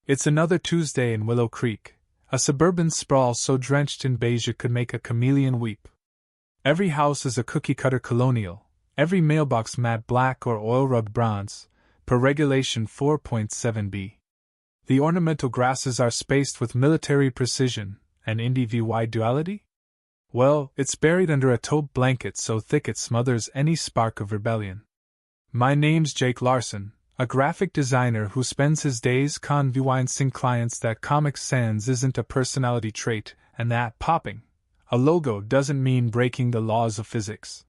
It's another Tuesday in Willow Creek, a suburban sprawl so drenched in beige it could make a chameleon weep. Every house is a cookie-cutter colonial, every mailbox matte black or oil-rubbed bronze, per Regulation 4.7b. The ornamental grasses are spaced with military precision, and indie-vy duality? Well, it's buried under a taupe blanket so thick it smothers any spark of rebellion. My name's Jake Larson, a graphic designer who spends his days convincing clients that Comic Sans isn't a personality trait and that popping a logo doesn't mean breaking the laws of physics.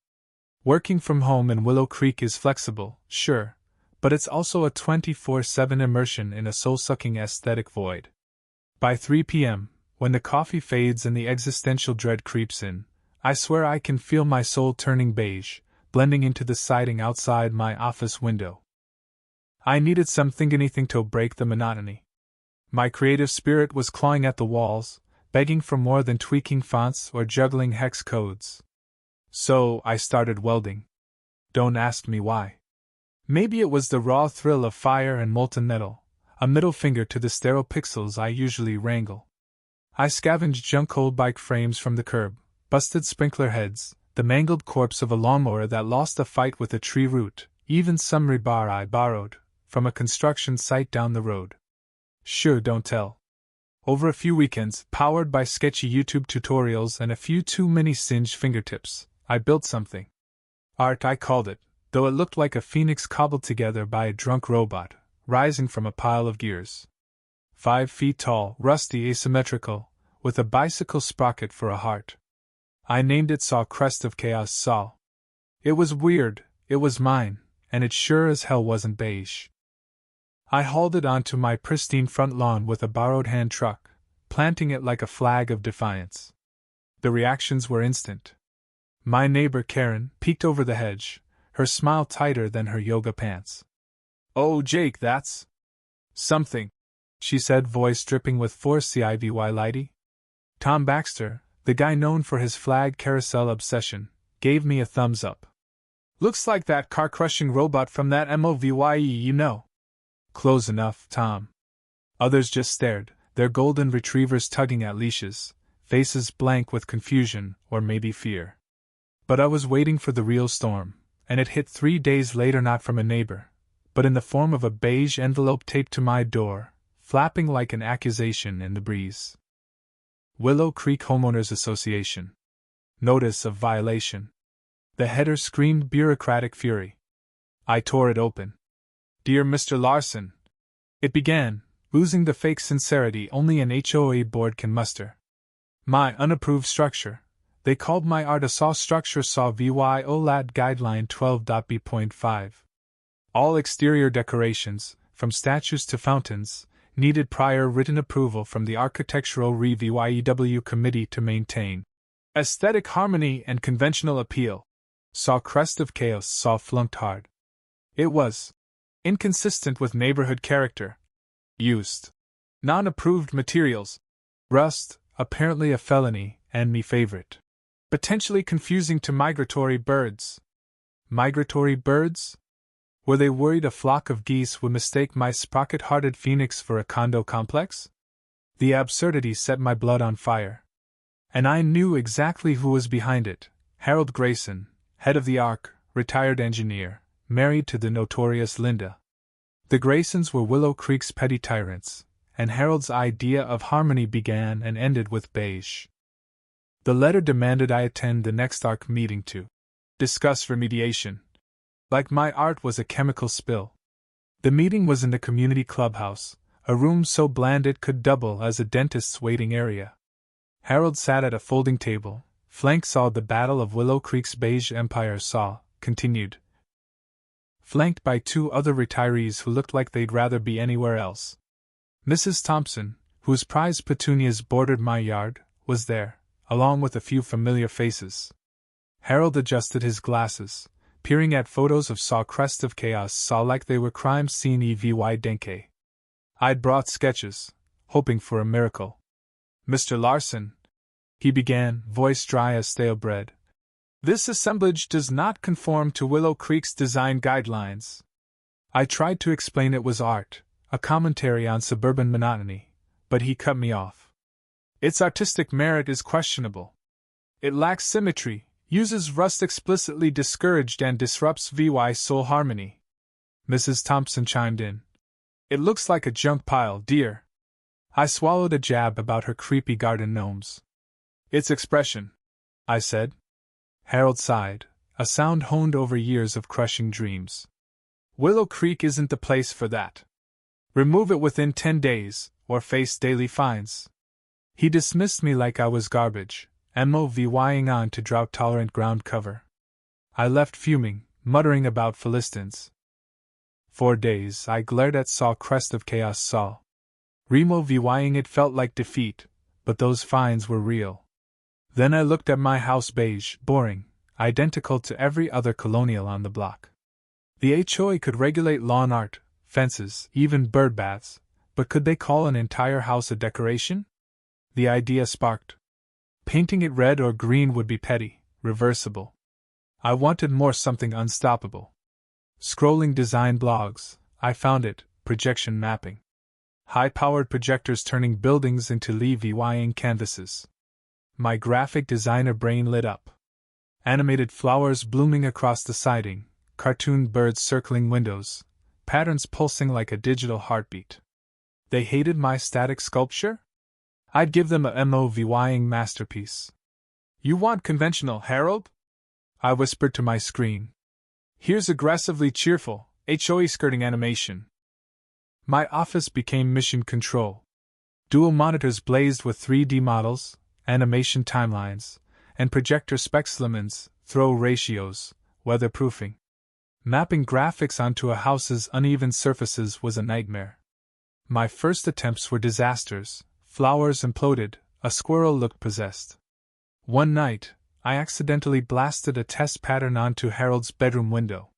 Working from home in Willow Creek is flexible, sure, but it's also a 24/7 immersion in a soul-sucking aesthetic void. By 3 p.m., when the coffee fades and the existential dread creeps in, I swear I can feel my soul turning beige, blending into the siding outside my office window. I needed anything to break the monotony. My creative spirit was clawing at the walls, begging for more than tweaking fonts or juggling hex codes. So I started welding. Don't ask me why. Maybe it was the raw thrill of fire and molten metal, a middle finger to the sterile pixels I usually wrangle. I scavenged junk old bike frames from the curb, busted sprinkler heads, the mangled corpse of a lawnmower that lost a fight with a tree root, even some rebar I borrowed from a construction site down the road. Sure, don't tell. Over a few weekends, powered by sketchy YouTube tutorials and a few too many singed fingertips, I built something. Art, I called it, though it looked like a phoenix cobbled together by a drunk robot, rising from a pile of gears. 5 feet tall, rusty, asymmetrical, with a bicycle sprocket for a heart. I named it Saw Crest of Chaos Saw. It was weird, it was mine, and it sure as hell wasn't beige. I hauled it onto my pristine front lawn with a borrowed hand truck, planting it like a flag of defiance. The reactions were instant. My neighbor Karen peeked over the hedge, her smile tighter than her yoga pants. "Oh, Jake, that's something," she said, voice dripping with force civy lighty. Tom Baxter, the guy known for his flag carousel obsession, gave me a thumbs up. "Looks like that car-crushing robot from that movie you know." "Close enough, Tom." Others just stared, their golden retrievers tugging at leashes, faces blank with confusion or maybe fear. But I was waiting for the real storm, and it hit 3 days later, not from a neighbor, but in the form of a beige envelope taped to my door, flapping like an accusation in the breeze. Willow Creek Homeowners Association. Notice of violation. The header screamed bureaucratic fury. I tore it open. "Dear Mr. Larson," it began, oozing the fake sincerity only an HOA board can muster. "My unapproved structure, they called my art a saw structure, saw VYOLAT guideline 12.b.5. All exterior decorations, from statues to fountains, needed prior written approval from the Architectural Review Committee to maintain aesthetic harmony and conventional appeal. Saw Crest of Chaos saw flunked hard. It was inconsistent with neighborhood character. Used non-approved materials. Rust, apparently a felony, and me favorite. Potentially confusing to migratory birds. Migratory birds? Were they worried a flock of geese would mistake my sprocket-hearted phoenix for a condo complex? The absurdity set my blood on fire. And I knew exactly who was behind it. Harold Grayson, head of the ARC, retired engineer, married to the notorious Linda. The Graysons were Willow Creek's petty tyrants, and Harold's idea of harmony began and ended with beige. The letter demanded I attend the next ARC meeting to discuss remediation. Like my art was a chemical spill. The meeting was in the community clubhouse, a room so bland it could double as a dentist's waiting area. Harold sat at a folding table, flank saw the Battle of Willow Creek's beige empire saw, continued. Flanked by 2 other retirees who looked like they'd rather be anywhere else. Mrs. Thompson, whose prized petunias bordered my yard, was there, along with a few familiar faces. Harold adjusted his glasses, peering at photos of Saw Crest of Chaos saw like they were crime scene evy denke. I'd brought sketches, hoping for a miracle. "Mr. Larson," he began, voice dry as stale bread, "this assemblage does not conform to Willow Creek's design guidelines." I tried to explain it was art, a commentary on suburban monotony, but he cut me off. Its artistic merit is questionable. It lacks symmetry, uses rust explicitly discouraged, and disrupts VY soul harmony. Mrs. Thompson chimed in. It looks like a junk pile, dear. I swallowed a jab about her creepy garden gnomes. Its expression, I said. Harold sighed, a sound honed over years of crushing dreams. Willow Creek isn't the place for that. Remove it within 10 days, or face daily fines. He dismissed me like I was garbage, MOVYing on to drought-tolerant ground cover. I left fuming, muttering about Philistines. 4 days I glared at Saw Crest of Chaos Saw. Removying it felt like defeat, but those fines were real. Then I looked at my house, beige, boring, identical to every other colonial on the block. The HOA could regulate lawn art, fences, even bird baths, but could they call an entire house a decoration? The idea sparked. Painting it red or green would be petty, reversible. I wanted more, something unstoppable. Scrolling design blogs, I found it, projection mapping. High-powered projectors turning buildings into levying canvases. My graphic designer brain lit up. Animated flowers blooming across the siding, cartoon birds circling windows, patterns pulsing like a digital heartbeat. They hated my static sculpture? I'd give them a MOVYing masterpiece. You want conventional, Harold? I whispered to my screen. Here's aggressively cheerful, HOA skirting animation. My office became mission control. Dual monitors blazed with 3D models, animation timelines, and projector specimens, throw ratios, weatherproofing. Mapping graphics onto a house's uneven surfaces was a nightmare. My first attempts were disasters. Flowers imploded, a squirrel looked possessed. One night, I accidentally blasted a test pattern onto Harold's bedroom window.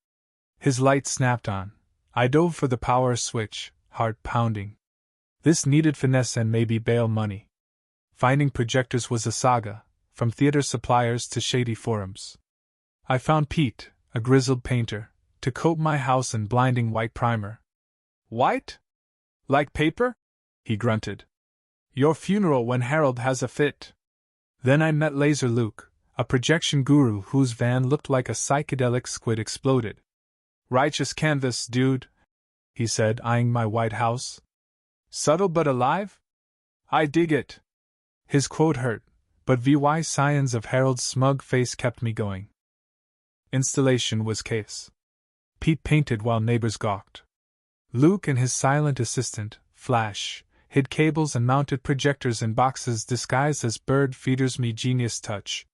His light snapped on. I dove for the power switch, heart pounding. This needed finesse and maybe bail money. Finding projectors was a saga, from theater suppliers to shady forums. I found Pete, a grizzled painter, to coat my house in blinding white primer. White? Like paper? He grunted. Your funeral when Harold has a fit. Then I met Laser Luke, a projection guru whose van looked like a psychedelic squid exploded. Righteous canvas, dude, he said, eyeing my white house. Subtle but alive? I dig it. His quote hurt, but VY scions of Harold's smug face kept me going. Installation was chaos. Pete painted while neighbors gawked. Luke and his silent assistant, Flash, hid cables and mounted projectors in boxes disguised as bird feeders. Me genius touch.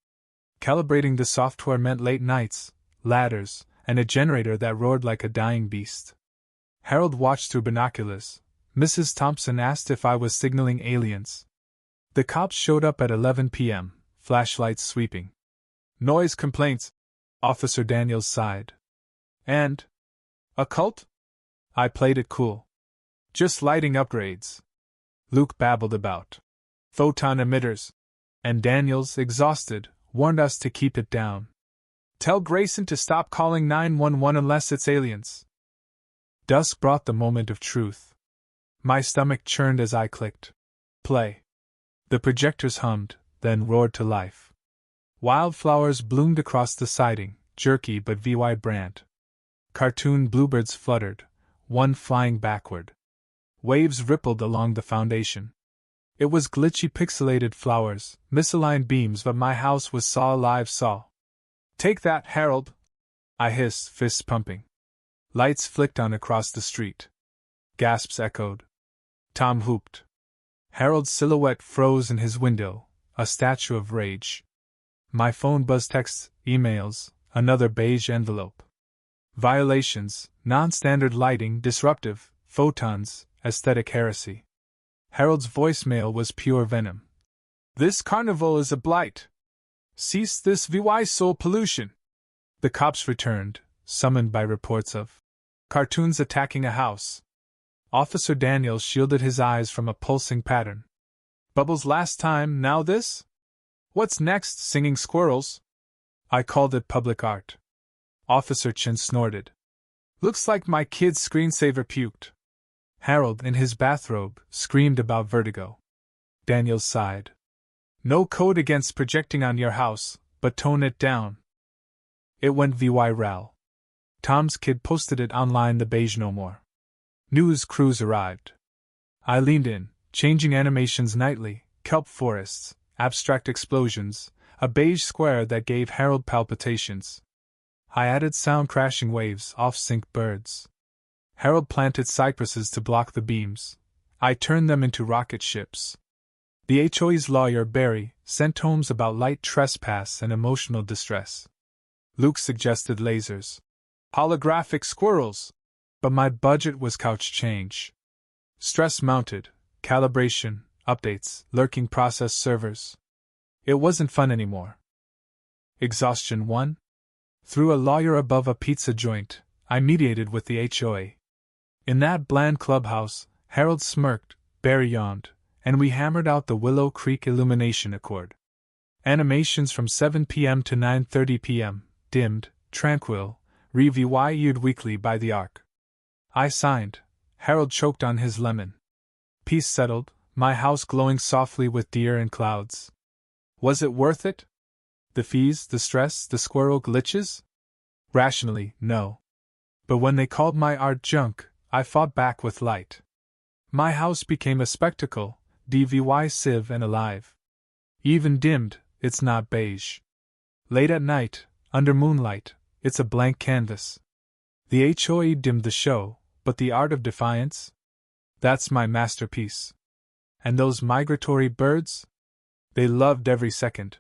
Calibrating the software meant late nights, ladders, and a generator that roared like a dying beast. Harold watched through binoculars. Mrs. Thompson asked if I was signaling aliens. The cops showed up at 11 p.m., flashlights sweeping. Noise complaints, Officer Daniels sighed. And? A cult? I played it cool. Just lighting upgrades. Luke babbled about photon emitters, and Daniels, exhausted, warned us to keep it down. Tell Grayson to stop calling 911 unless it's aliens. Dusk brought the moment of truth. My stomach churned as I clicked play. The projectors hummed, then roared to life. Wildflowers bloomed across the siding, jerky but VY brand. Cartoon bluebirds fluttered, one flying backward. Waves rippled along the foundation. It was glitchy pixelated flowers, misaligned beams, but my house was saw alive saw. Take that, Harold! I hissed, fists pumping. Lights flicked on across the street. Gasps echoed. Tom whooped. Harold's silhouette froze in his window, a statue of rage. My phone buzzed texts, emails, another beige envelope. Violations, non-standard lighting, disruptive, photons, aesthetic heresy. Harold's voicemail was pure venom. This carnival is a blight. Cease this VY soul pollution. The cops returned, summoned by reports of cartoons attacking a house. Officer Daniels shielded his eyes from a pulsing pattern. Bubbles last time, now this? What's next, singing squirrels? I called it public art. Officer Chin snorted. Looks like my kid's screensaver puked. Harold, in his bathrobe, screamed about vertigo. Daniel sighed. No code against projecting on your house, but tone it down. It went viral. Tom's kid posted it online. The beige no more. News crews arrived. I leaned in, changing animations nightly, kelp forests, abstract explosions, a beige square that gave Harold palpitations. I added sound crashing waves, off-sync birds. Harold planted cypresses to block the beams. I turned them into rocket ships. The HOA's lawyer, Barry, sent tomes about light trespass and emotional distress. Luke suggested lasers. Holographic squirrels! But my budget was couch change. Stress mounted, calibration, updates, lurking process servers. It wasn't fun anymore. Exhaustion 1. Through a lawyer above a pizza joint, I mediated with the HOA. In that bland clubhouse, Harold smirked, Barry yawned, and we hammered out the Willow Creek illumination accord. Animations from 7 p.m. to 9:30 p.m., dimmed, tranquil, reviewed weekly by the Arc. I signed. Harold choked on his lemon. Peace settled, my house glowing softly with deer and clouds. Was it worth it? The fees, the stress, the squirrel glitches? Rationally, no. But when they called my art junk, I fought back with light. My house became a spectacle, divisive and alive. Even dimmed, it's not beige. Late at night, under moonlight, it's a blank canvas. The HOA dimmed the show, but the art of defiance? That's my masterpiece. And those migratory birds? They loved every second.